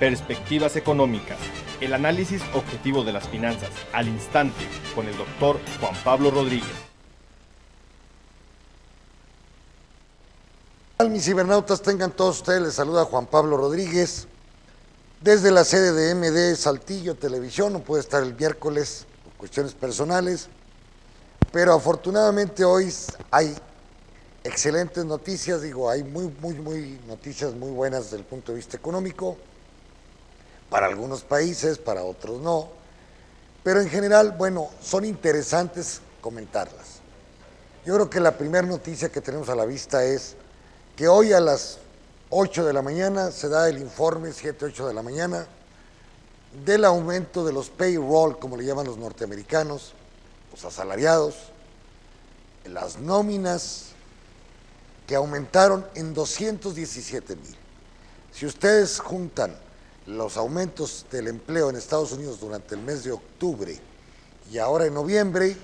Perspectivas económicas, el análisis objetivo de las finanzas, al instante, con el doctor Juan Pablo Rodríguez. Mis cibernautas, tengan todos ustedes, les saluda Juan Pablo Rodríguez, desde la sede de MD Saltillo Televisión. No puede estar el miércoles por cuestiones personales, pero afortunadamente hoy hay excelentes noticias, hay muy noticias muy buenas desde el punto de vista económico, para algunos países, para otros no, pero en general, bueno, son interesantes comentarlas. Yo creo que la primera noticia que tenemos a la vista es que hoy a las 8 de la mañana se da el informe, 7, 8 de la mañana, del aumento de los payroll, como le llaman los norteamericanos, los asalariados, las nóminas que aumentaron en 217,000. Si ustedes juntan los aumentos del empleo en Estados Unidos durante el mes de octubre y ahora en noviembre,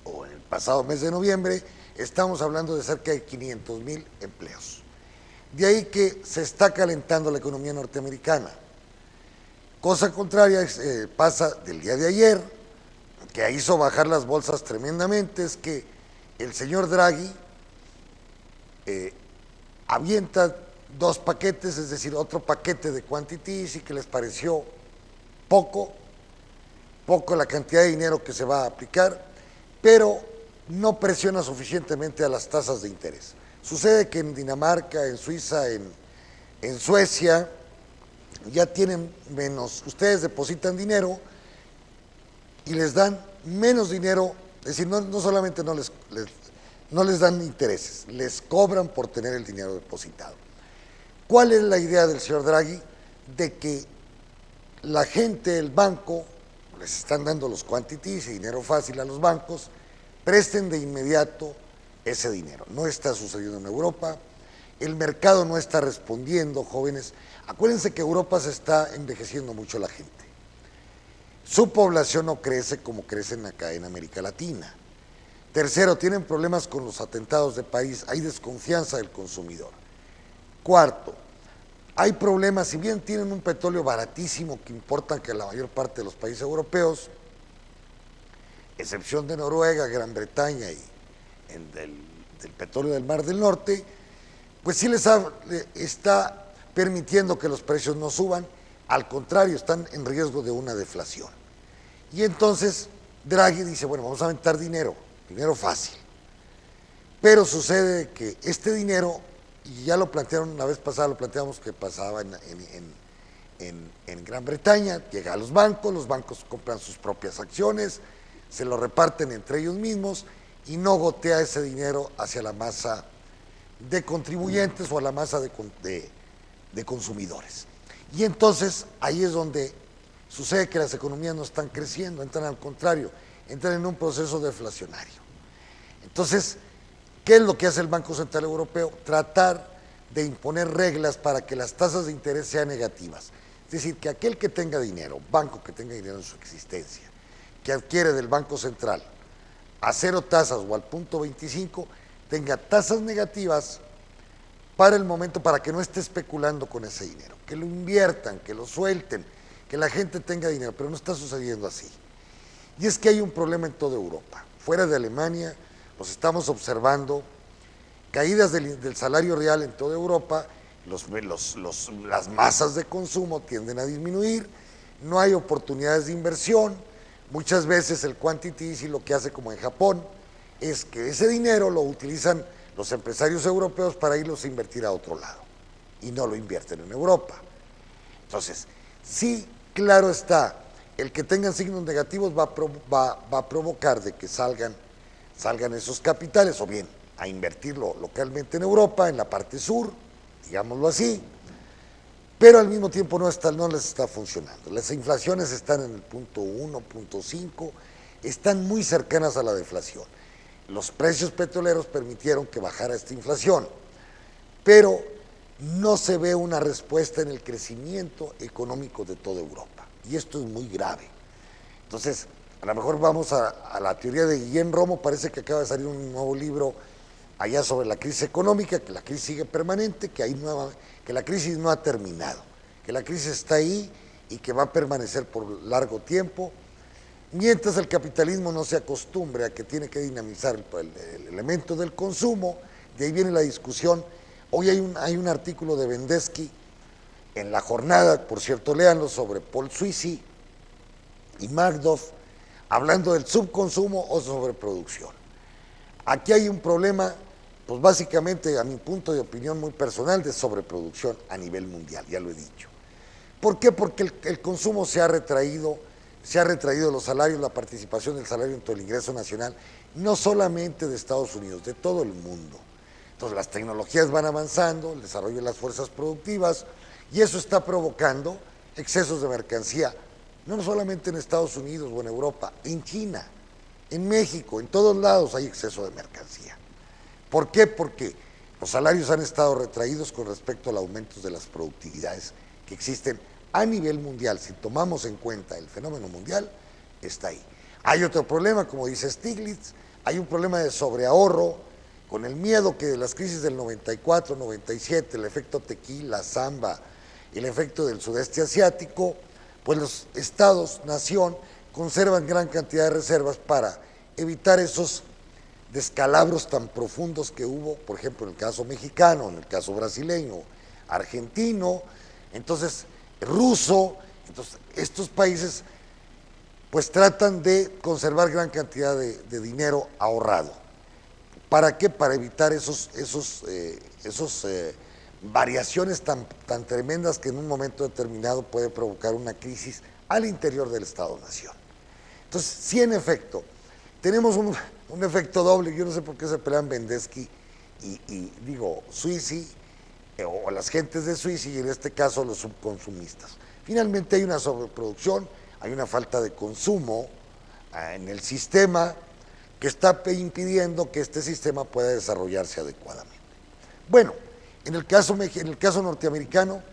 o en el pasado mes de noviembre, estamos hablando de cerca de 500,000 empleos. De ahí que se está calentando la economía norteamericana. Cosa contraria pasa del día de ayer, que hizo bajar las bolsas tremendamente, es que el señor Draghi avienta dos paquetes, es decir, otro paquete de quantities, y que les pareció poco la cantidad de dinero que se va a aplicar, pero no presiona suficientemente a las tasas de interés. Sucede que en Dinamarca, en Suiza, en Suecia, ya tienen menos, ustedes depositan dinero y les dan menos dinero, es decir, no solamente no les dan intereses, les cobran por tener el dinero depositado. ¿Cuál es la idea del señor Draghi? De que la gente, el banco, les están dando los quantities y dinero fácil a los bancos, presten de inmediato ese dinero. No está sucediendo en Europa, el mercado no está respondiendo, jóvenes. Acuérdense que Europa se está envejeciendo mucho la gente. Su población no crece como crecen acá en América Latina. Tercero, tienen problemas con los atentados de país, hay desconfianza del consumidor. Cuarto, hay problemas, si bien tienen un petróleo baratísimo que importan que la mayor parte de los países europeos, excepción de Noruega, Gran Bretaña y del petróleo del Mar del Norte, pues sí está permitiendo que los precios no suban, al contrario, están en riesgo de una deflación. Y entonces Draghi dice, bueno, vamos a aventar dinero fácil. Pero sucede que este dinero, y ya lo plantearon la vez pasada, lo planteamos que pasaba en Gran Bretaña, llega a los bancos compran sus propias acciones, se lo reparten entre ellos mismos y no gotea ese dinero hacia la masa de contribuyentes o a la masa de consumidores. Y entonces ahí es donde sucede que las economías no están creciendo, entran al contrario, entran en un proceso deflacionario. Entonces, ¿qué es lo que hace el Banco Central Europeo? Tratar de imponer reglas para que las tasas de interés sean negativas. Es decir, que aquel que tenga dinero, banco que tenga dinero en su existencia, que adquiere del Banco Central a 0 tasas o al punto 25, tenga tasas negativas para el momento, para que no esté especulando con ese dinero, que lo inviertan, que lo suelten, que la gente tenga dinero, pero no está sucediendo así. Y es que hay un problema en toda Europa. Fuera de Alemania, los estamos observando, caídas del salario real en toda Europa, las masas de consumo tienden a disminuir, no hay oportunidades de inversión, muchas veces el quantity lo que hace, como en Japón, es que ese dinero lo utilizan los empresarios europeos para irlos a invertir a otro lado, y no lo invierten en Europa. Entonces, sí, claro está, el que tengan signos negativos va a provocar de que salgan esos capitales, o bien a invertirlo localmente en Europa, en la parte sur, digámoslo así, pero al mismo tiempo no les está funcionando. Las inflaciones están en el punto 1, punto 5, están muy cercanas a la deflación. Los precios petroleros permitieron que bajara esta inflación, pero no se ve una respuesta en el crecimiento económico de toda Europa, y esto es muy grave. Entonces, a lo mejor vamos a la teoría de Guillén Romo, parece que acaba de salir un nuevo libro allá sobre la crisis económica, que la crisis sigue permanente, que la crisis no ha terminado. que la crisis está ahí y que va a permanecer por largo tiempo, mientras el capitalismo no se acostumbre a que tiene que dinamizar el elemento del consumo. De ahí viene la discusión. Hoy hay un artículo de Vendesky en La Jornada, por cierto, léanlo, sobre Paul Sweezy y Magdoff, hablando del subconsumo o sobreproducción. Aquí hay un problema, pues básicamente, a mi punto de opinión muy personal, de sobreproducción a nivel mundial, ya lo he dicho. ¿Por qué? Porque el consumo se ha retraído los salarios, la participación del salario en todo el ingreso nacional, no solamente de Estados Unidos, de todo el mundo. Entonces las tecnologías van avanzando, el desarrollo de las fuerzas productivas, y eso está provocando excesos de mercancía, no solamente en Estados Unidos o en Europa, en China, en México, en todos lados hay exceso de mercancía. ¿Por qué? Porque los salarios han estado retraídos con respecto al aumento de las productividades que existen a nivel mundial. Si tomamos en cuenta el fenómeno mundial, está ahí. Hay otro problema, como dice Stiglitz, hay un problema de sobreahorro, con el miedo que de las crisis del 94, 97, el efecto tequila, samba, el efecto del sudeste asiático, pues los estados, nación, conservan gran cantidad de reservas para evitar esos descalabros tan profundos que hubo, por ejemplo, en el caso mexicano, en el caso brasileño, argentino, entonces ruso. Entonces estos países pues tratan de conservar gran cantidad de dinero ahorrado. ¿Para qué? Para evitar esos variaciones tan tremendas que en un momento determinado puede provocar una crisis al interior del Estado-Nación. Entonces, sí, en efecto, tenemos un efecto doble. Yo no sé por qué se pelean Vendesky y digo, Sweezy, o las gentes de Sweezy, y en este caso los subconsumistas. Finalmente hay una sobreproducción, hay una falta de consumo en el sistema que está impidiendo que este sistema pueda desarrollarse adecuadamente. Bueno, en el caso norteamericano,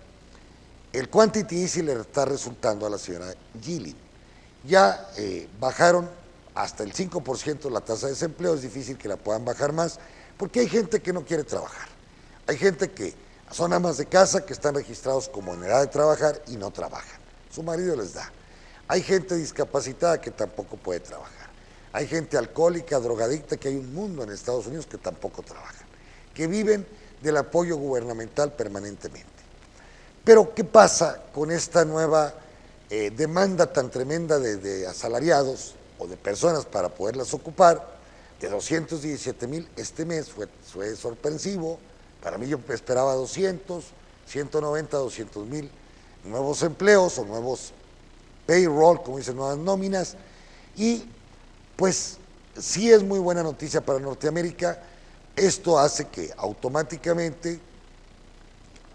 el quantity easy le está resultando a la señora Gillin. Ya bajaron hasta el 5% la tasa de desempleo, es difícil que la puedan bajar más, porque hay gente que no quiere trabajar. Hay gente que son amas de casa, que están registrados como en edad de trabajar y no trabajan. Su marido les da. Hay gente discapacitada que tampoco puede trabajar. Hay gente alcohólica, drogadicta, que hay un mundo en Estados Unidos que tampoco trabajan, que viven del apoyo gubernamental permanentemente. Pero, ¿qué pasa con esta nueva demanda tan tremenda de asalariados o de personas para poderlas ocupar? De 217,000 este mes fue sorpresivo. Para mí yo esperaba 200, 190, 200,000 nuevos empleos o nuevos payroll, como dicen, nuevas nóminas. Y pues sí es muy buena noticia para Norteamérica. Esto hace que automáticamente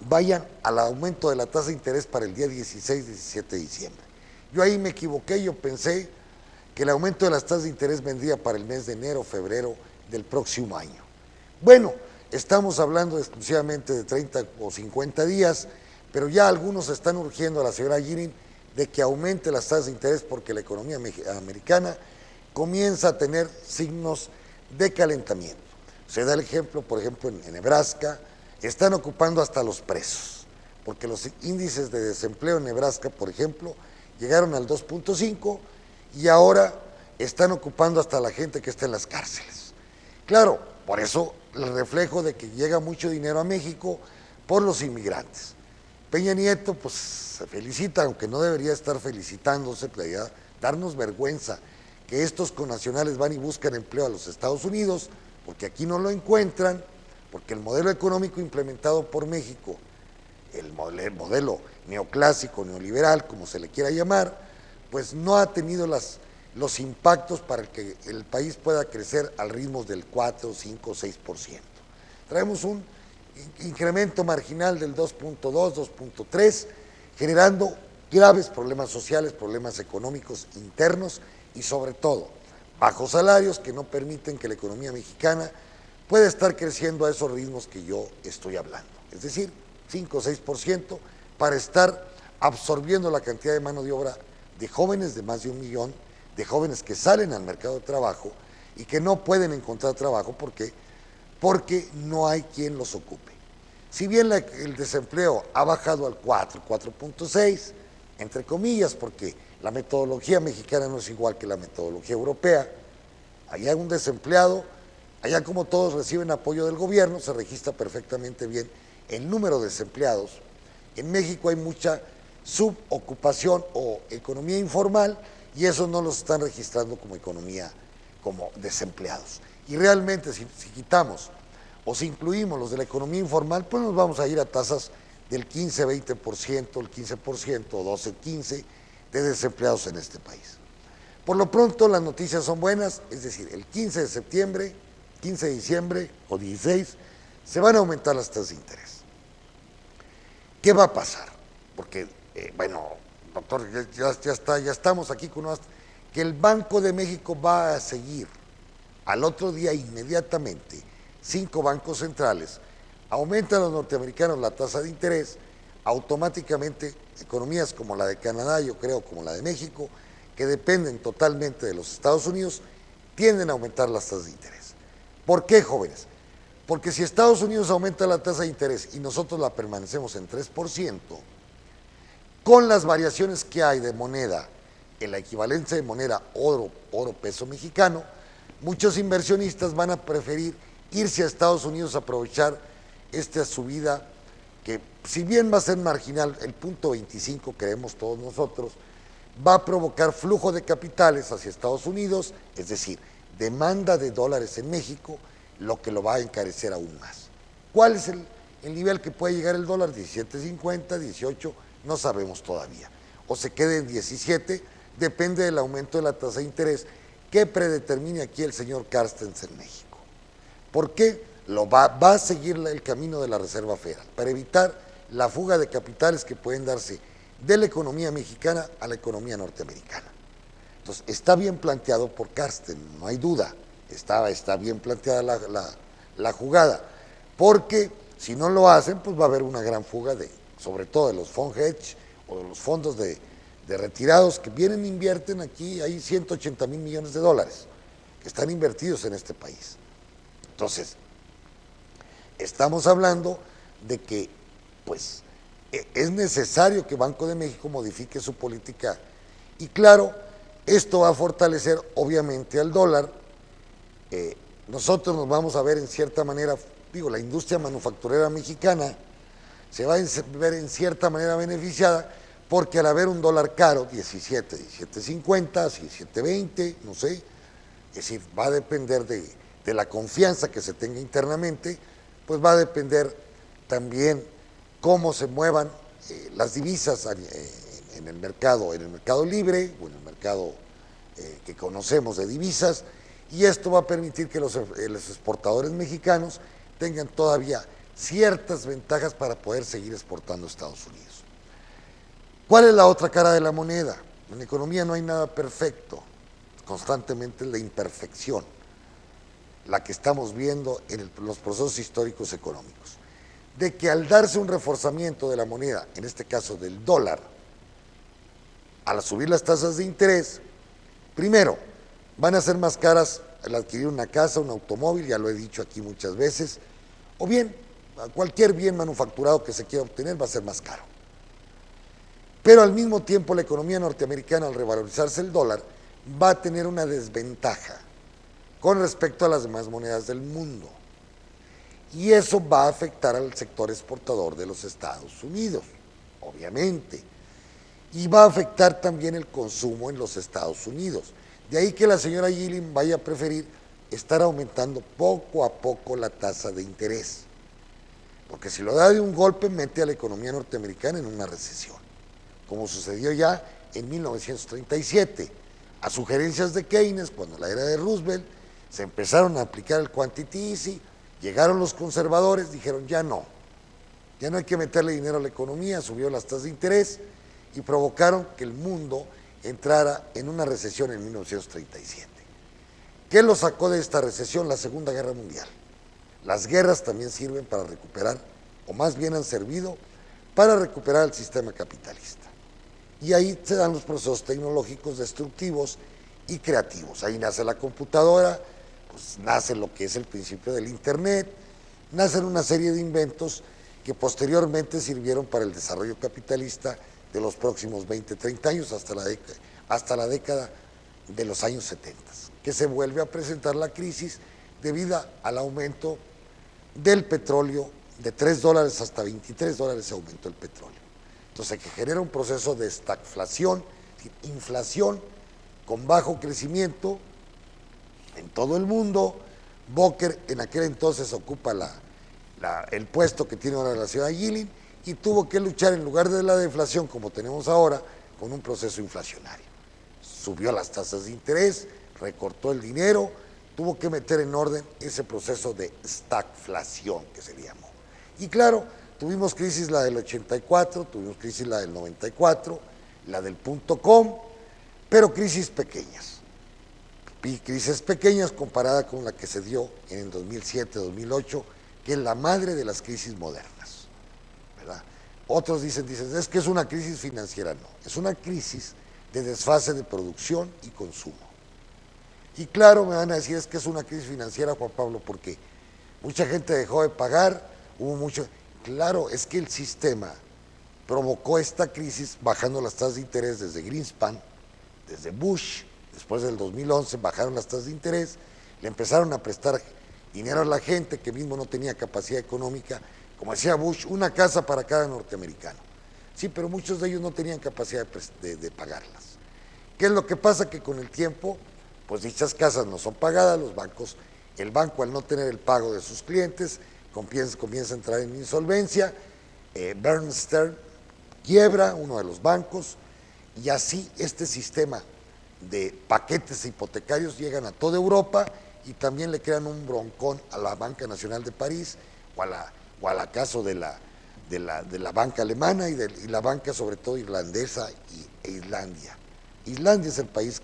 vayan al aumento de la tasa de interés para el día 16, 17 de diciembre. Yo ahí me equivoqué, yo pensé que el aumento de las tasas de interés vendría para el mes de enero, febrero del próximo año. Bueno, estamos hablando exclusivamente de 30 o 50 días, pero ya algunos están urgiendo a la señora Gillin de que aumente las tasas de interés porque la economía americana comienza a tener signos de calentamiento. Se da el ejemplo, por ejemplo, en Nebraska, están ocupando hasta los presos, porque los índices de desempleo en Nebraska, por ejemplo, llegaron al 2.5 y ahora están ocupando hasta la gente que está en las cárceles. Claro, por eso el reflejo de que llega mucho dinero a México por los inmigrantes. Peña Nieto, pues se felicita, aunque no debería estar felicitándose, debería darnos vergüenza que estos connacionales van y buscan empleo a los Estados Unidos, porque aquí no lo encuentran, porque el modelo económico implementado por México, el modelo neoclásico, neoliberal, como se le quiera llamar, pues no ha tenido los impactos para que el país pueda crecer al ritmo del 4, 5, 6%. Traemos un incremento marginal del 2.2, 2.3, generando graves problemas sociales, problemas económicos internos y sobre todo bajos salarios que no permiten que la economía mexicana pueda estar creciendo a esos ritmos que yo estoy hablando. Es decir, 5 o 6% para estar absorbiendo la cantidad de mano de obra de jóvenes, de más de 1 millón, de jóvenes que salen al mercado de trabajo y que no pueden encontrar trabajo porque no hay quien los ocupe. Si bien el desempleo ha bajado al 4.6, entre comillas, porque la metodología mexicana no es igual que la metodología europea, allá un desempleado, allá como todos reciben apoyo del gobierno, se registra perfectamente bien el número de desempleados. En México hay mucha subocupación o economía informal y eso no los están registrando como economía, como desempleados. Y realmente si quitamos o si incluimos los de la economía informal, pues nos vamos a ir a tasas del 15-20%, el 15%, 12-15% de desempleados en este país. Por lo pronto las noticias son buenas, es decir, el 15 de septiembre, 15 de diciembre o 16, se van a aumentar las tasas de interés. ¿Qué va a pasar? Porque, bueno, doctor, ya estamos aquí con que el Banco de México va a seguir al otro día inmediatamente. 5 bancos centrales aumentan los norteamericanos la tasa de interés, automáticamente economías como la de Canadá, yo creo, como la de México, que dependen totalmente de los Estados Unidos, tienden a aumentar las tasas de interés. ¿Por qué, jóvenes? Porque si Estados Unidos aumenta la tasa de interés y nosotros la permanecemos en 3%, con las variaciones que hay de moneda, en la equivalencia de moneda oro, peso mexicano, muchos inversionistas van a preferir irse a Estados Unidos a aprovechar esta subida que, si bien va a ser marginal, el 0.25 creemos todos nosotros, va a provocar flujo de capitales hacia Estados Unidos, es decir, demanda de dólares en México, lo que lo va a encarecer aún más. ¿Cuál es el nivel que puede llegar el dólar? 17.50, 18, no sabemos todavía. O se quede en 17, depende del aumento de la tasa de interés que predetermine aquí el señor Carstens en México. ¿Por qué? Va a seguir el camino de la Reserva Federal para evitar la fuga de capitales que pueden darse de la economía mexicana a la economía norteamericana. Entonces, está bien planteado por Carstens, no hay duda, está bien planteada la jugada, porque si no lo hacen, pues va a haber una gran fuga, sobre todo de los fund hedge o de los fondos de retirados que vienen e invierten aquí, hay 180,000 millones de dólares que están invertidos en este país. Entonces, estamos hablando de que, pues, es necesario que Banco de México modifique su política y claro, esto va a fortalecer obviamente al dólar. Nosotros nos vamos a ver en cierta manera, la industria manufacturera mexicana se va a ver en cierta manera beneficiada porque al haber un dólar caro, 17.50, 17.20, no sé, es decir, va a depender de la confianza que se tenga internamente, pues va a depender también cómo se muevan las divisas en el mercado libre o en el mercado que conocemos de divisas, y esto va a permitir que los exportadores mexicanos tengan todavía ciertas ventajas para poder seguir exportando a Estados Unidos. ¿Cuál es la otra cara de la moneda? En la economía no hay nada perfecto, constantemente la imperfección, la que estamos viendo en los procesos históricos económicos, de que al darse un reforzamiento de la moneda, en este caso del dólar, al subir las tasas de interés, primero, van a ser más caras al adquirir una casa, un automóvil, ya lo he dicho aquí muchas veces, o bien, cualquier bien manufacturado que se quiera obtener va a ser más caro. Pero al mismo tiempo la economía norteamericana, al revalorizarse el dólar, va a tener una desventaja con respecto a las demás monedas del mundo. Y eso va a afectar al sector exportador de los Estados Unidos, obviamente. Y va a afectar también el consumo en los Estados Unidos. De ahí que la señora Yellen vaya a preferir estar aumentando poco a poco la tasa de interés. Porque si lo da de un golpe, mete a la economía norteamericana en una recesión, como sucedió ya en 1937. A sugerencias de Keynes, cuando en la era de Roosevelt, se empezaron a aplicar el quantitative easing, llegaron los conservadores, dijeron ya no hay que meterle dinero a la economía, subió las tasas de interés y provocaron que el mundo entrara en una recesión en 1937. ¿Qué lo sacó de esta recesión? La Segunda Guerra Mundial. Las guerras también sirven para recuperar, o más bien han servido para recuperar el sistema capitalista. Y ahí se dan los procesos tecnológicos destructivos y creativos. Ahí nace la computadora, pues nace lo que es el principio del Internet, nacen una serie de inventos que posteriormente sirvieron para el desarrollo capitalista de los próximos 20, 30 años hasta la década de los años 70, que se vuelve a presentar la crisis debido al aumento del petróleo de $3 hasta $23 se aumentó el petróleo. Entonces, que genera un proceso de estagflación, inflación con bajo crecimiento en todo el mundo. Volcker en aquel entonces ocupa el puesto que tiene ahora la ciudad de Yilin y tuvo que luchar en lugar de la deflación como tenemos ahora, con un proceso inflacionario. Subió las tasas de interés, recortó el dinero, tuvo que meter en orden ese proceso de stagflación que se le llamó. Y claro, tuvimos crisis la del 84, tuvimos crisis la del 94, la del .com, pero crisis pequeñas. Crisis pequeñas comparada con la que se dio en el 2007-2008, que es la madre de las crisis modernas, ¿verdad? Otros dicen, es que es una crisis financiera. No, es una crisis de desfase de producción y consumo. Y claro, me van a decir, es que es una crisis financiera, Juan Pablo, porque mucha gente dejó de pagar, hubo mucho... Claro, es que el sistema provocó esta crisis bajando las tasas de interés desde Greenspan, desde Bush, después del 2011 bajaron las tasas de interés, le empezaron a prestar dinero a la gente que mismo no tenía capacidad económica, como decía Bush, una casa para cada norteamericano. Sí, pero muchos de ellos no tenían capacidad de pagarlas. ¿Qué es lo que pasa? Que con el tiempo, pues dichas casas no son pagadas, el banco al no tener el pago de sus clientes, comienza a entrar en insolvencia, Bernstein quiebra uno de los bancos, y así este sistema de paquetes hipotecarios llegan a toda Europa y también le crean un broncón a la Banca Nacional de París o al caso de la banca alemana y la banca sobre todo irlandesa e Islandia. Islandia es el país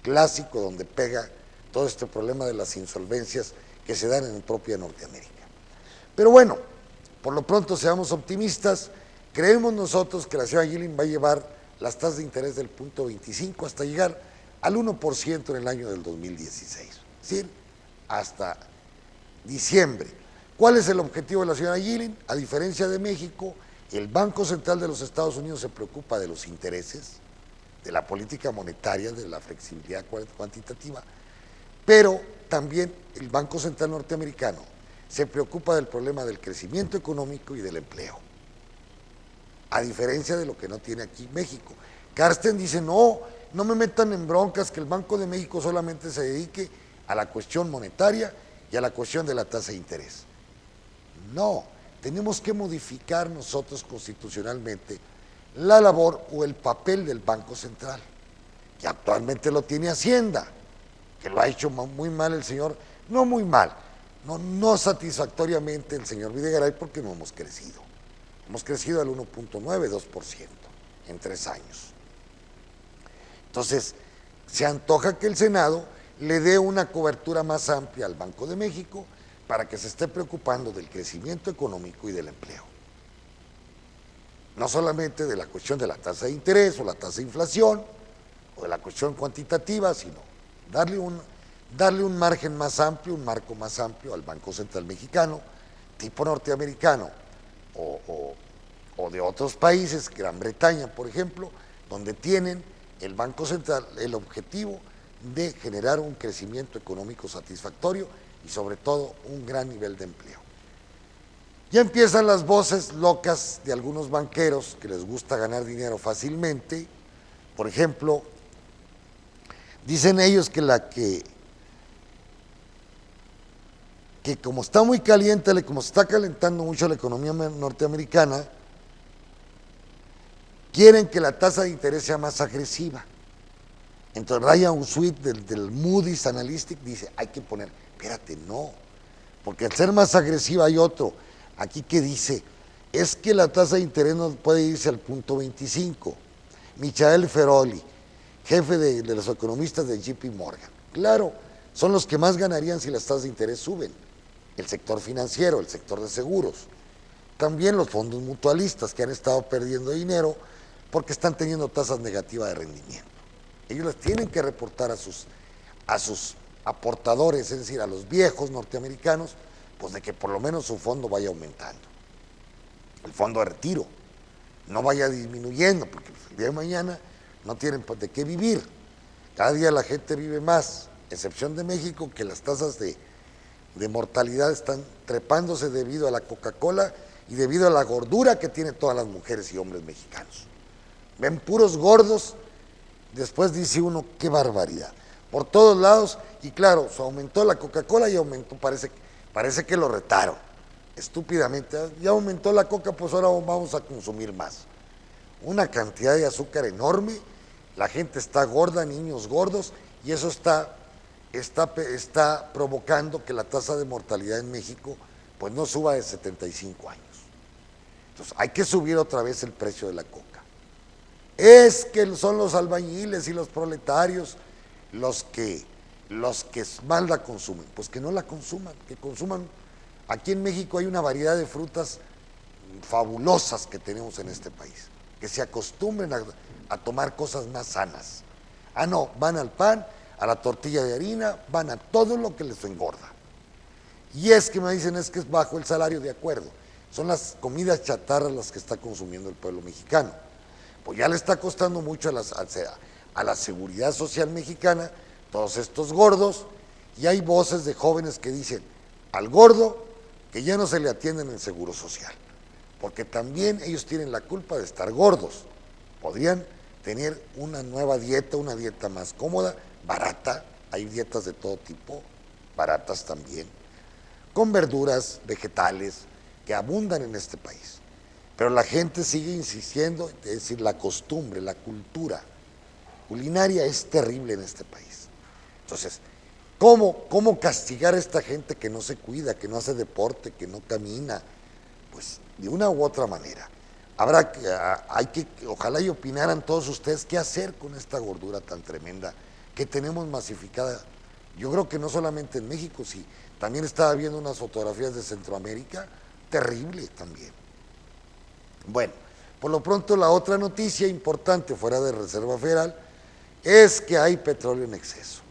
clásico donde pega todo este problema de las insolvencias que se dan en propia Norteamérica. Pero bueno, por lo pronto seamos optimistas, creemos nosotros que la ciudad de Yilin va a llevar las tasas de interés del 0.25 hasta llegar al 1% en el año del 2016, es decir, hasta diciembre. ¿Cuál es el objetivo de la ciudad de Yilin? A diferencia de México, el Banco Central de los Estados Unidos se preocupa de los intereses, de la política monetaria, de la flexibilidad cuantitativa, pero también el Banco Central norteamericano se preocupa del problema del crecimiento económico y del empleo, a diferencia de lo que no tiene aquí México. Carsten dice, no me metan en broncas, que el Banco de México solamente se dedique a la cuestión monetaria y a la cuestión de la tasa de interés. No, tenemos que modificar nosotros constitucionalmente la labor o el papel del Banco Central, que actualmente lo tiene Hacienda, que lo ha hecho muy mal el señor, no muy mal, no satisfactoriamente el señor Videgaray, porque no hemos crecido. Hemos crecido al 1.9, 2% en 3 años. Entonces, se antoja que el Senado le dé una cobertura más amplia al Banco de México para que se esté preocupando del crecimiento económico y del empleo. No solamente de la cuestión de la tasa de interés o la tasa de inflación o de la cuestión cuantitativa, sino darle un margen más amplio, un marco más amplio al Banco Central Mexicano, tipo norteamericano o de otros países, Gran Bretaña, por ejemplo, donde tienen el Banco Central el objetivo de generar un crecimiento económico satisfactorio y sobre todo un gran nivel de empleo. Ya empiezan las voces locas de algunos banqueros que les gusta ganar dinero fácilmente. Por ejemplo, dicen ellos que como está muy caliente, como se está calentando mucho la economía norteamericana, quieren que la tasa de interés sea más agresiva. Entonces Ryan Sweet del Moody's Analytics dice, hay que poner, espérate, no, porque al ser más agresiva hay otro, aquí que dice, es que la tasa de interés no puede irse al 0.25. Michael Feroli, jefe de los economistas de JP Morgan, claro, son los que más ganarían si las tasas de interés suben, el sector financiero, el sector de seguros, también los fondos mutualistas que han estado perdiendo dinero porque están teniendo tasas negativas de rendimiento. Ellos les tienen que reportar a sus aportadores, es decir, a los viejos norteamericanos, pues de que por lo menos su fondo vaya aumentando. el fondo de retiro, no vaya disminuyendo, porque pues, el día de mañana no tienen pues, de qué vivir. Cada día la gente vive más, excepción de México, que las tasas de mortalidad están trepándose debido a la Coca-Cola y debido a la gordura que tienen todas las mujeres y hombres mexicanos. Ven puros gordos, después dice uno, qué barbaridad. Por todos lados, y claro, se aumentó la Coca-Cola y aumentó, parece que lo retaron, estúpidamente. Ya aumentó la Coca, pues ahora vamos a consumir más. Una cantidad de azúcar enorme, la gente está gorda, niños gordos, y eso está provocando que la tasa de mortalidad en México pues no suba de 75 años. Entonces hay que subir otra vez el precio de la coca. Es que son los albañiles y los proletarios los que más la consumen. Pues que no la consuman, que consuman. Aquí en México hay una variedad de frutas fabulosas que tenemos en este país, que se acostumbren a tomar cosas más sanas. Ah, no, van al pan, a la tortilla de harina, van a todo lo que les engorda. Y es que me dicen, es que es bajo el salario, de acuerdo. Son las comidas chatarras las que está consumiendo el pueblo mexicano. Pues ya le está costando mucho a la seguridad social mexicana, todos estos gordos, y hay voces de jóvenes que dicen, al gordo, que ya no se le atienden en el seguro social, porque también ellos tienen la culpa de estar gordos. Podrían tener una nueva dieta, una dieta más cómoda, barata, hay dietas de todo tipo, baratas también, con verduras, vegetales, que abundan en este país. Pero la gente sigue insistiendo, es decir, la costumbre, la cultura culinaria es terrible en este país. Entonces, ¿cómo castigar a esta gente que no se cuida, que no hace deporte, que no camina? Pues de una u otra manera. Ojalá y opinaran todos ustedes qué hacer con esta gordura tan tremenda que tenemos masificada. Yo creo que no solamente en México, sí, también estaba viendo unas fotografías de Centroamérica, terrible también. Bueno, por lo pronto la otra noticia importante fuera de Reserva Federal es que hay petróleo en exceso.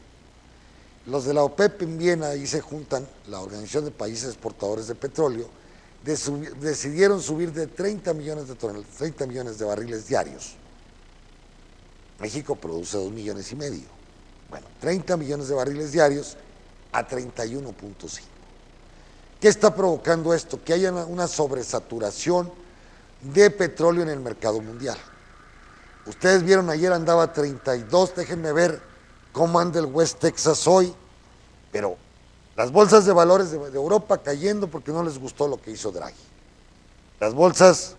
Los de la OPEP en Viena, ahí se juntan, la Organización de Países Exportadores de Petróleo, decidieron subir de 30 millones de barriles diarios. México produce 2,5 millones. Bueno, 30 millones de barriles diarios a 31.5. ¿Qué está provocando esto? Que haya una sobresaturación de petróleo en el mercado mundial. Ustedes vieron ayer andaba 32, déjenme ver cómo anda el West Texas hoy, pero las bolsas de valores de Europa cayendo porque no les gustó lo que hizo Draghi. Las bolsas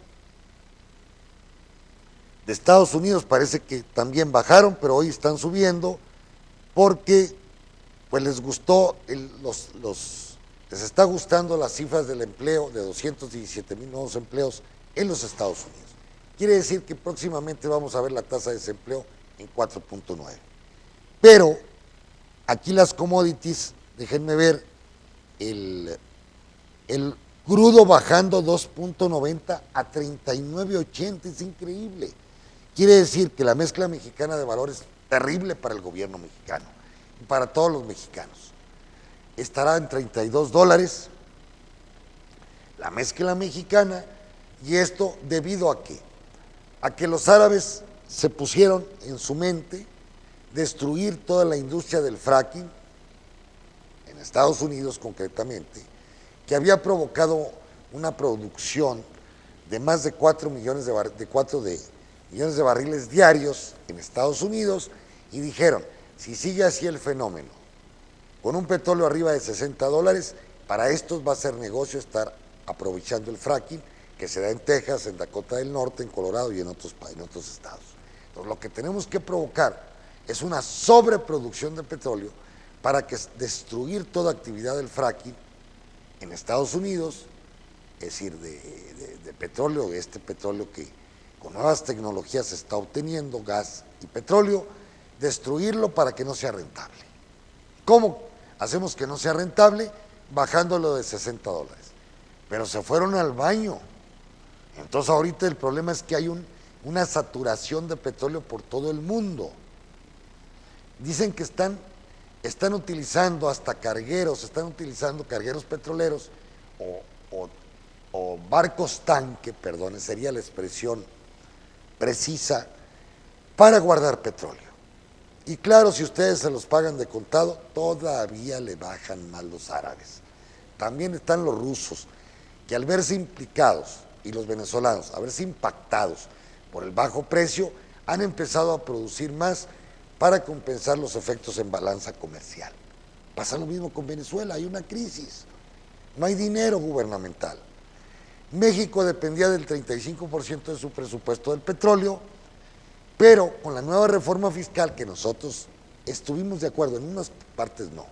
de Estados Unidos parece que también bajaron, pero hoy están subiendo porque pues les gustó, les está gustando las cifras del empleo de 217,000 nuevos empleos en los Estados Unidos. Quiere decir que próximamente vamos a ver la tasa de desempleo en 4.9. Pero aquí las commodities, déjenme ver, el crudo bajando 2.90 a 39.80, es increíble. Quiere decir que la mezcla mexicana de valores es terrible para el gobierno mexicano y para todos los mexicanos. Estará en $32 la mezcla mexicana, y esto debido a qué? A que los árabes se pusieron en su mente destruir toda la industria del fracking, en Estados Unidos concretamente, que había provocado una producción de más de 4 millones de barriles diarios en Estados Unidos, y dijeron, si sigue así el fenómeno, con un petróleo arriba de $60, para estos va a ser negocio estar aprovechando el fracking que se da en Texas, en Dakota del Norte, en Colorado y en otros estados. Entonces, lo que tenemos que provocar es una sobreproducción de petróleo para destruir toda actividad del fracking en Estados Unidos, es decir, de petróleo, este petróleo que con nuevas tecnologías se está obteniendo, gas y petróleo, destruirlo para que no sea rentable. ¿Cómo hacemos que no sea rentable? Bajándolo de $60. Pero se fueron al baño. Entonces ahorita el problema es que hay una saturación de petróleo por todo el mundo. Dicen que están utilizando hasta cargueros, están utilizando cargueros petroleros o o barcos tanque, perdón, sería la expresión precisa, para guardar petróleo. Y claro, si ustedes se los pagan de contado, todavía le bajan más los árabes. También están los rusos, que al verse implicados, y los venezolanos, al verse impactados por el bajo precio, han empezado a producir más para compensar los efectos en balanza comercial. Pasa lo mismo con Venezuela, hay una crisis, no hay dinero gubernamental. México dependía del 35% de su presupuesto del petróleo, pero con la nueva reforma fiscal que nosotros estuvimos de acuerdo, en unas partes no,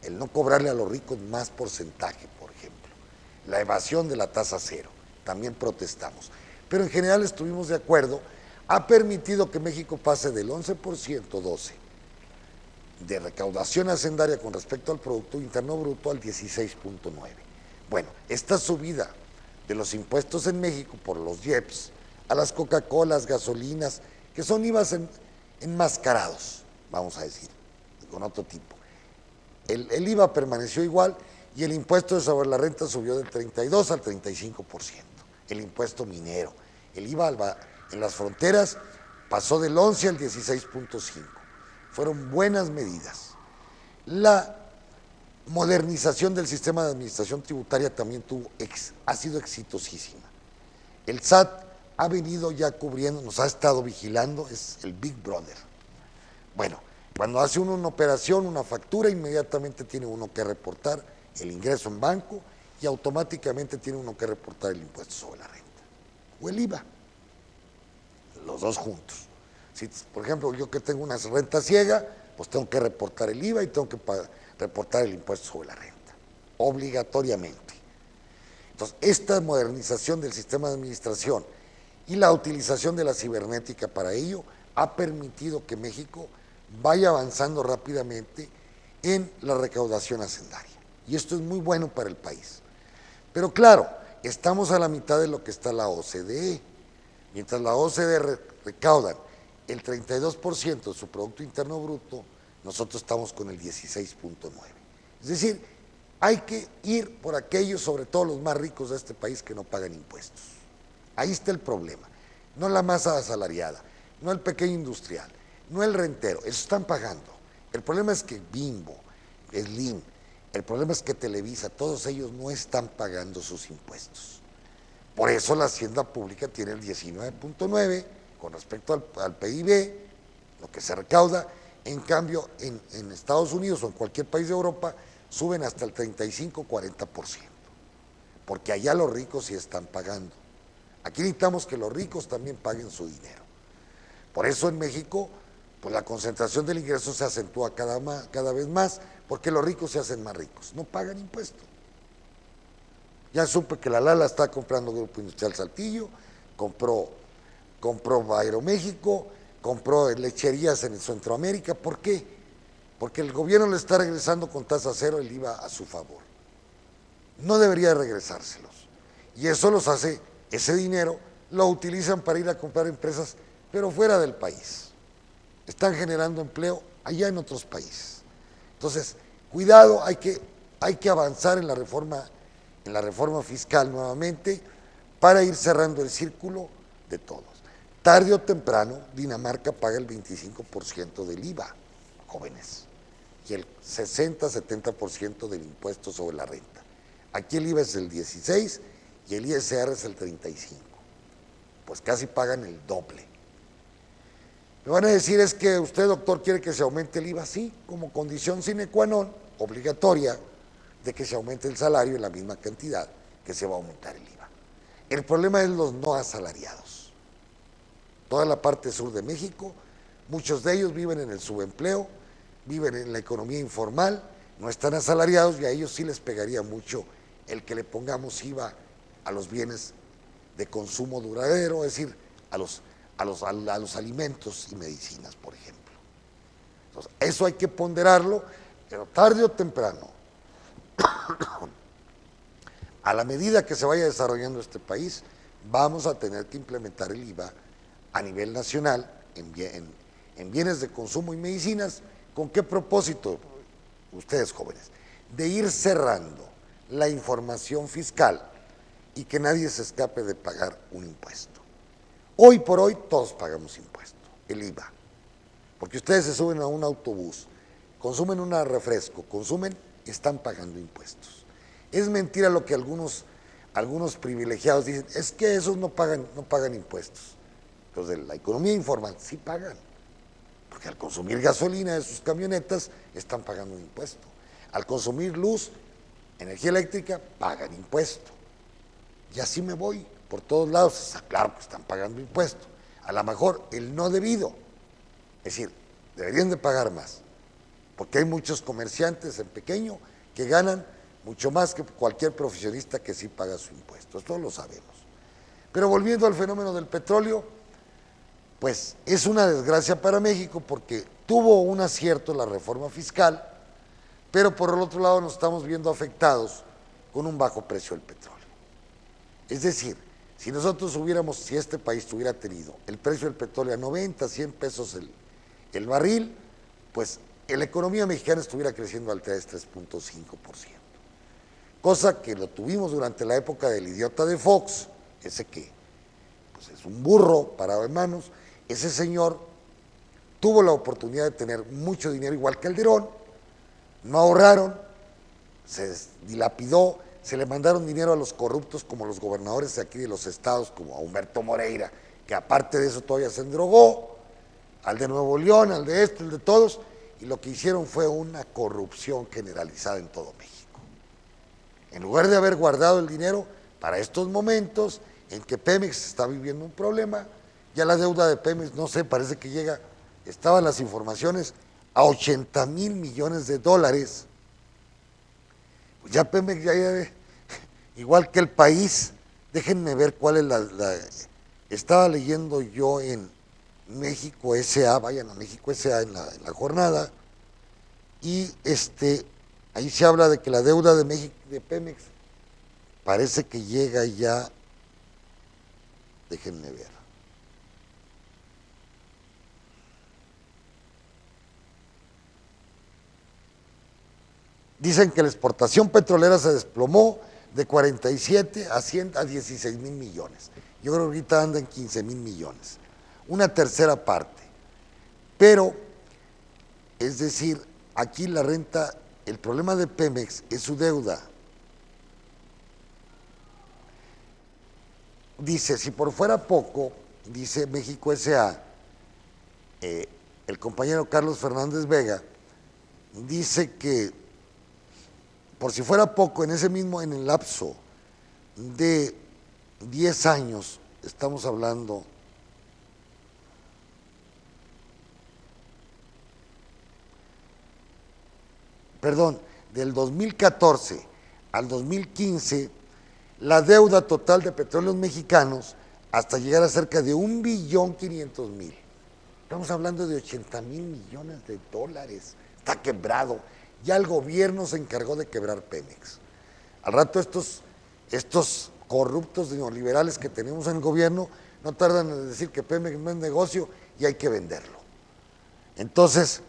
el no cobrarle a los ricos más porcentaje, por ejemplo, la evasión de la tasa cero, también protestamos, pero en general estuvimos de acuerdo, ha permitido que México pase del 11%, 12%, de recaudación hacendaria con respecto al Producto Interno Bruto al 16.9%. Bueno, esta subida de los impuestos en México por los IEPS, a las Coca-Colas, gasolinas, que son IVAs enmascarados, vamos a decir, con otro tipo. El IVA permaneció igual y el impuesto sobre la renta subió del 32 al 35%. El impuesto minero, el IVA en las fronteras pasó del 11 al 16.5%. Fueron buenas medidas. La modernización del sistema de administración tributaria también ha sido exitosísima. El SAT ha venido ya cubriendo, nos ha estado vigilando, es el Big Brother. Bueno, cuando hace uno una operación, una factura, inmediatamente tiene uno que reportar el ingreso en banco y automáticamente tiene uno que reportar el impuesto sobre la renta o el IVA, los dos juntos. Si, por ejemplo, yo que tengo una renta ciega, pues tengo que reportar el IVA y tengo que reportar el impuesto sobre la renta, obligatoriamente. Entonces, esta modernización del sistema de administración y la utilización de la cibernética para ello ha permitido que México vaya avanzando rápidamente en la recaudación hacendaria. Y esto es muy bueno para el país. Pero claro, estamos a la mitad de lo que está la OCDE. Mientras la OCDE recaudan el 32% de su Producto Interno Bruto, nosotros estamos con el 16.9%. Es decir, hay que ir por aquellos, sobre todo los más ricos de este país, que no pagan impuestos. Ahí está el problema. No la masa asalariada, no el pequeño industrial, no el rentero, eso están pagando. El problema es que Bimbo, Slim, el problema es que Televisa, todos ellos no están pagando sus impuestos. Por eso la hacienda pública tiene el 19.9% con respecto al PIB, lo que se recauda. En cambio, en Estados Unidos o en cualquier país de Europa, suben hasta el 35-40%, porque allá los ricos sí están pagando. Aquí necesitamos que los ricos también paguen su dinero. Por eso en México, pues la concentración del ingreso se acentúa cada vez más, porque los ricos se hacen más ricos, no pagan impuestos. Ya supe que la Lala está comprando Grupo Industrial Saltillo, compró Aeroméxico, compró lecherías en Centroamérica. ¿Por qué? Porque el gobierno le está regresando con tasa cero el IVA a su favor. No debería regresárselos. Y eso los hace, ese dinero lo utilizan para ir a comprar empresas, pero fuera del país. Están generando empleo allá en otros países. Entonces, cuidado, hay que avanzar en la reforma fiscal nuevamente para ir cerrando el círculo de todos. Tarde o temprano, Dinamarca paga el 25% del IVA, jóvenes, y el 60-70% del impuesto sobre la renta. Aquí el IVA es el 16% y el ISR es el 35%. Pues casi pagan el doble. Me van a decir, es que usted, doctor, quiere que se aumente el IVA. Sí, como condición sine qua non, obligatoria, de que se aumente el salario en la misma cantidad que se va a aumentar el IVA. El problema es los no asalariados. Toda la parte sur de México, muchos de ellos viven en el subempleo, viven en la economía informal, no están asalariados y a ellos sí les pegaría mucho el que le pongamos IVA a los bienes de consumo duradero, es decir, a los alimentos y medicinas, por ejemplo. Entonces, eso hay que ponderarlo, pero tarde o temprano, a la medida que se vaya desarrollando este país, vamos a tener que implementar el IVA a nivel nacional en bienes de consumo y medicinas. ¿Con qué propósito, ustedes jóvenes? De ir cerrando la información fiscal y que nadie se escape de pagar un impuesto. Hoy por hoy todos pagamos impuesto, el IVA, porque ustedes se suben a un autobús, consumen un refresco, están pagando impuestos. Es mentira lo que algunos privilegiados dicen, es que esos no pagan impuestos. Los de la economía informal sí pagan, porque al consumir gasolina de sus camionetas están pagando un impuesto. Al consumir luz, energía eléctrica, pagan impuesto. Y así me voy por todos lados, está claro que están pagando impuesto. A lo mejor el no debido, es decir, deberían de pagar más, porque hay muchos comerciantes en pequeño que ganan mucho más que cualquier profesionista que sí paga su impuesto, esto lo sabemos. Pero volviendo al fenómeno del petróleo, pues es una desgracia para México porque tuvo un acierto la reforma fiscal, pero por el otro lado nos estamos viendo afectados con un bajo precio del petróleo. Es decir, si este país hubiera tenido el precio del petróleo a 90, 100 pesos el barril, pues la economía mexicana estuviera creciendo al 3.5%. Cosa que lo tuvimos durante la época del idiota de Fox, ese que pues es un burro parado en manos. Ese señor tuvo la oportunidad de tener mucho dinero igual que Calderón, no ahorraron, se dilapidó, se le mandaron dinero a los corruptos como los gobernadores de aquí de los estados, como a Humberto Moreira, que aparte de eso todavía se endrogó, al de Nuevo León, al de el de todos, y lo que hicieron fue una corrupción generalizada en todo México. En lugar de haber guardado el dinero para estos momentos en que Pemex está viviendo un problema, ya la deuda de Pemex, no sé, parece que estaban las informaciones, a 80,000 millones de dólares. Pues ya Pemex ya debe, igual que el país, déjenme ver cuál es estaba leyendo yo en México S.A., vayan a México S.A. en la jornada, y ahí se habla de que la deuda de Pemex parece que llega ya, déjenme ver. Dicen que la exportación petrolera se desplomó de 47 a 16,000 millones. Yo creo que ahorita anda en 15,000 millones. Una tercera parte. Pero, es decir, aquí la renta, el problema de Pemex es su deuda. Dice, si por fuera poco, dice México S.A., el compañero Carlos Fernández Vega, dice que por si fuera poco, en el lapso de 10 años, estamos hablando del 2014 al 2015, la deuda total de Petróleos Mexicanos hasta llegar a cerca de 1,500,000,000. Estamos hablando de 80,000 millones de dólares. Está quebrado. Ya el gobierno se encargó de quebrar Pemex. Al rato estos corruptos neoliberales que tenemos en el gobierno no tardan en decir que Pemex no es negocio y hay que venderlo. Entonces,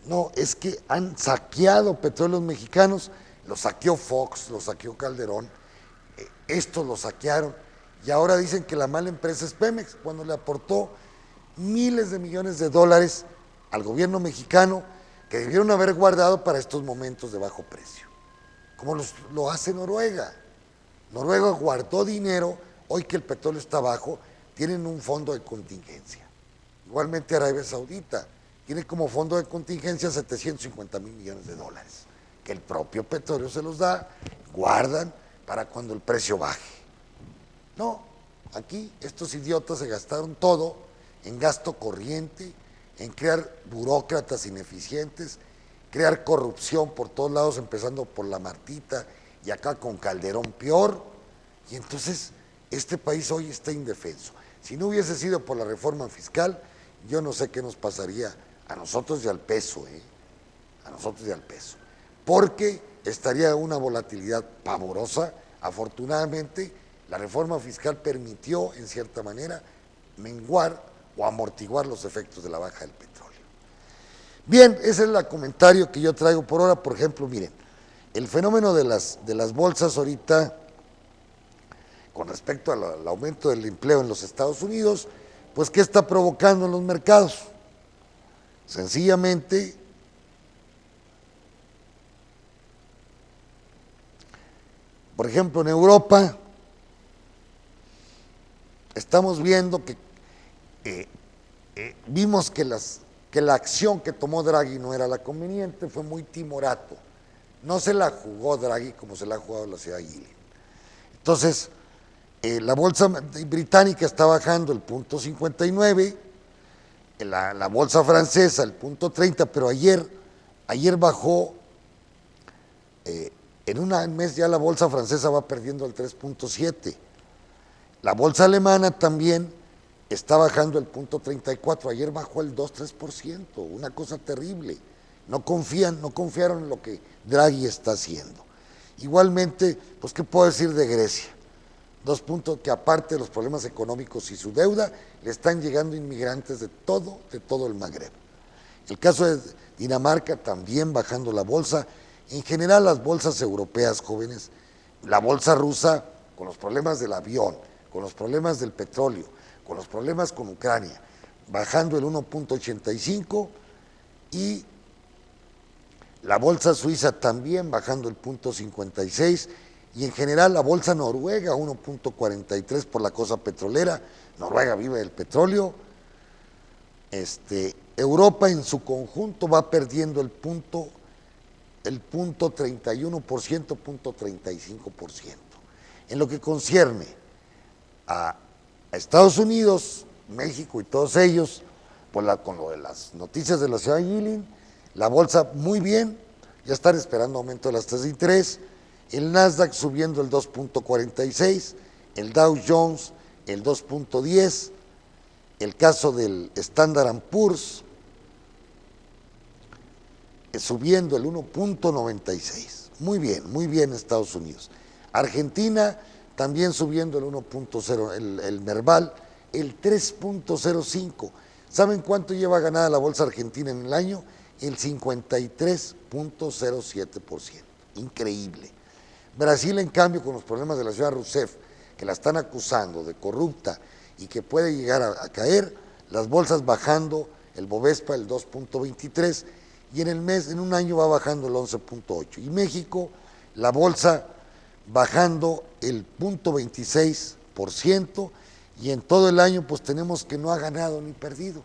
no, es que han saqueado Petróleos Mexicanos, lo saqueó Fox, lo saqueó Calderón, estos lo saquearon y ahora dicen que la mala empresa es Pemex, cuando le aportó miles de millones de dólares al gobierno mexicano que debieron haber guardado para estos momentos de bajo precio, como lo hace Noruega. Noruega guardó dinero, hoy que el petróleo está bajo, tienen un fondo de contingencia. Igualmente Arabia Saudita tiene como fondo de contingencia 750,000 millones de dólares, que el propio petróleo se los da, guardan para cuando el precio baje. No, aquí estos idiotas se gastaron todo en gasto corriente, en crear burócratas ineficientes, crear corrupción por todos lados, empezando por la Martita y acá con Calderón peor, y entonces este país hoy está indefenso. Si no hubiese sido por la reforma fiscal, yo no sé qué nos pasaría a nosotros y al peso, a nosotros y al peso, porque estaría una volatilidad pavorosa. Afortunadamente, la reforma fiscal permitió, en cierta manera, menguar o amortiguar los efectos de la baja del petróleo. Bien, ese es el comentario que yo traigo por ahora. Por ejemplo, miren, El fenómeno de las bolsas ahorita, con respecto al aumento del empleo en los Estados Unidos, pues ¿qué está provocando en los mercados? Sencillamente, por ejemplo, en Europa, estamos viendo que vimos que la acción que tomó Draghi no era la conveniente, fue muy timorato. No se la jugó Draghi como se la ha jugado la ciudad de Gili. Entonces, la bolsa británica está bajando el 0.59, la bolsa francesa el 0.30, pero ayer bajó, en un mes ya la bolsa francesa va perdiendo el 3.7. La bolsa alemana también está bajando el 0.34, ayer bajó el 2-3%, una cosa terrible. No confiaron en lo que Draghi está haciendo. Igualmente, pues ¿qué puedo decir de Grecia? 2 puntos que aparte de los problemas económicos y su deuda, le están llegando inmigrantes de todo el Magreb. El caso de Dinamarca también bajando la bolsa. En general las bolsas europeas, jóvenes, la bolsa rusa con los problemas del avión, con los problemas del petróleo, con los problemas con Ucrania, bajando el 1.85 y la bolsa suiza también bajando el 0.56 y en general la bolsa noruega 1.43 por la cosa petrolera. Noruega vive del petróleo. Europa en su conjunto va perdiendo el 0.31%, 0.35%. En lo que concierne a Estados Unidos, México y todos ellos, con lo de las noticias de la ciudad de Yilin, la bolsa muy bien, ya están esperando aumento de las tasas de interés, el Nasdaq subiendo el 2.46, el Dow Jones el 2.10, el caso del Standard & Poor's subiendo el 1.96. Muy bien Estados Unidos. Argentina también subiendo el 1.0, el Merval, el 3.05. ¿Saben cuánto lleva ganada la bolsa argentina en el año? El 53.07%. Increíble. Brasil, en cambio, con los problemas de la ciudad Rousseff, que la están acusando de corrupta y que puede llegar a caer, las bolsas bajando, el Bovespa el 2.23 y en un año va bajando el 11.8. Y México, la bolsa bajando el 0.26% y en todo el año pues tenemos que no ha ganado ni perdido,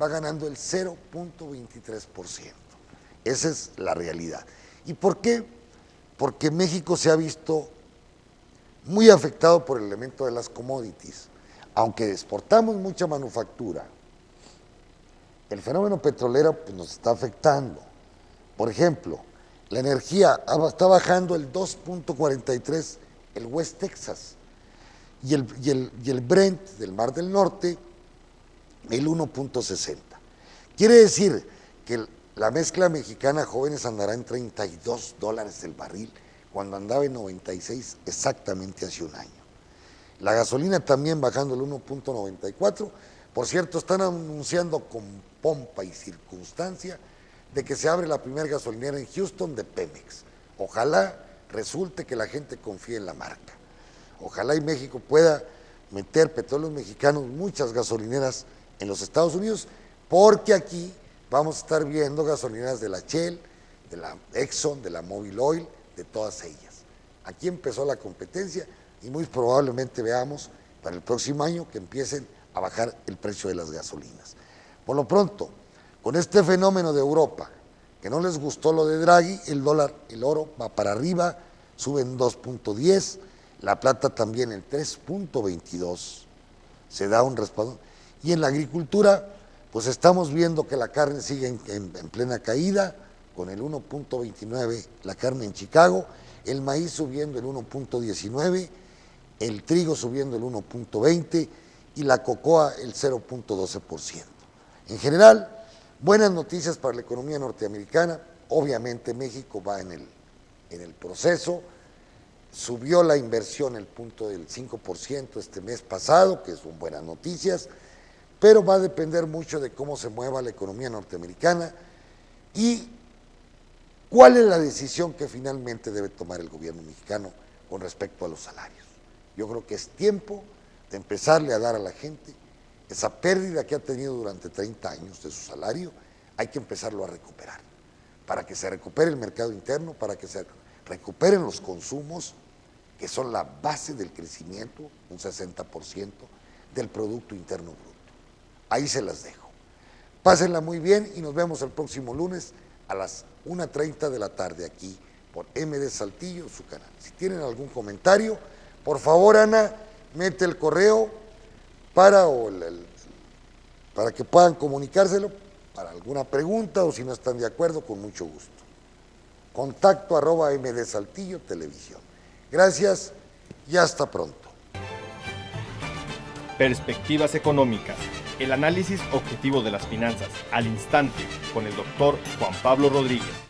va ganando el 0.23%. Esa es la realidad. ¿Y por qué? Porque México se ha visto muy afectado por el elemento de las commodities. Aunque exportamos mucha manufactura, el fenómeno petrolero pues, nos está afectando. Por ejemplo, la energía está bajando el 2.43 el West Texas y el Brent del Mar del Norte el 1.60. Quiere decir que la mezcla mexicana, jóvenes, andará en $32 el barril, cuando andaba en 96 exactamente hace un año. La gasolina también bajando el 1.94. Por cierto, están anunciando con pompa y circunstancia de que se abre la primera gasolinera en Houston de Pemex. Ojalá resulte que la gente confíe en la marca. Ojalá y México pueda meter petróleos mexicanos, muchas gasolineras en los Estados Unidos, porque aquí vamos a estar viendo gasolineras de la Shell, de la Exxon, de la Mobil Oil, de todas ellas. Aquí empezó la competencia y muy probablemente veamos para el próximo año que empiecen a bajar el precio de las gasolinas. Por lo pronto, con este fenómeno de Europa, que no les gustó lo de Draghi, el oro va para arriba, sube en 2.10, la plata también en 3.22, se da un respaldo. Y en la agricultura, pues estamos viendo que la carne sigue en plena caída, con el 1.29 la carne en Chicago, el maíz subiendo el 1.19, el trigo subiendo el 1.20 y la cocoa el 0.12%. En general, buenas noticias para la economía norteamericana. Obviamente México va en el proceso, subió la inversión el punto del 5% este mes pasado, que son buenas noticias, pero va a depender mucho de cómo se mueva la economía norteamericana y ¿Cuál es la decisión que finalmente debe tomar el gobierno mexicano con respecto a los salarios? Yo creo que es tiempo de empezarle a dar a la gente esa pérdida que ha tenido durante 30 años de su salario, hay que empezarlo a recuperar, para que se recupere el mercado interno, para que se recuperen los consumos, que son la base del crecimiento, un 60% del Producto Interno Bruto. Ahí se las dejo. Pásenla muy bien y nos vemos el próximo lunes a las 1:30 de la tarde aquí por MD Saltillo, su canal. Si tienen algún comentario, por favor, Ana, mete el correo para que puedan comunicárselo para alguna pregunta o si no están de acuerdo, con mucho gusto. Contacto@MD Saltillo Televisión. Gracias y hasta pronto. Perspectivas económicas. El análisis objetivo de las finanzas al instante con el doctor Juan Pablo Rodríguez.